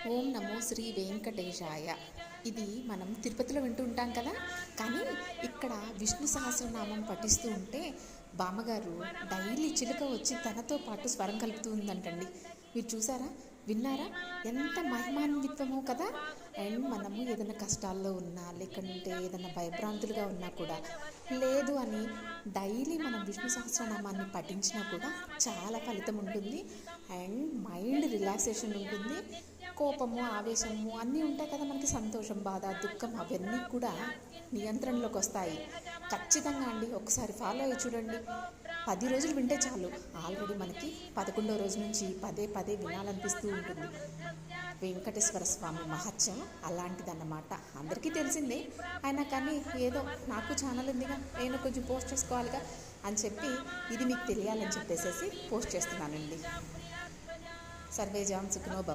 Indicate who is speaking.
Speaker 1: ఓం నమో శ్రీ వెంకటేశాయ. ఇది మనం తిరుపతిలో వింటూ ఉంటాం కదా. కానీ ఇక్కడ విష్ణు సహస్రనామం పఠిస్తూ ఉంటే బామ్మగారు డైలీ చిలుక వచ్చి తనతో పాటు స్వరం కలుపుతూ ఉందంటండి. మీరు చూసారా, విన్నారా? ఎంత మహిమాన్వితమో కదా. అండ్ మనము ఏదైనా కష్టాల్లో ఉన్నా, లేకుంటే ఏదైనా భయభ్రాంతులుగా ఉన్నా కూడా, లేదు అని డైలీ మనం విష్ణు సహస్రనామాన్ని పఠించినా కూడా చాలా ఫలితం ఉంటుంది. అండ్ మైండ్ రిలాక్సేషన్ ఉంటుంది. కోపము, ఆవేశము అన్నీ ఉంటాయి కదా మనకి, సంతోషం, బాధ, దుఃఖం అవన్నీ కూడా నియంత్రణలోకి వస్తాయి. ఖచ్చితంగా అండి, ఒకసారి ఫాలో అయ్యి చూడండి. 10 రోజులు వింటే చాలు, ఆల్రెడీ మనకి 11వ రోజు నుంచి పదే పదే వినాలనిపిస్తూ ఉంటుంది. వెంకటేశ్వర స్వామి మహత్యం అలాంటిదన్నమాట. అందరికీ తెలిసిందే, అయినా కానీ ఏదో నాకు ఛానల్ ఉందిగా, నేను కొంచెం పోస్ట్ చేసుకోవాలిగా అని చెప్పి ఇది మీకు తెలియాలని చెప్పేసి పోస్ట్ చేస్తున్నానండి. సర్వే జాన్ సుఖినో భవ.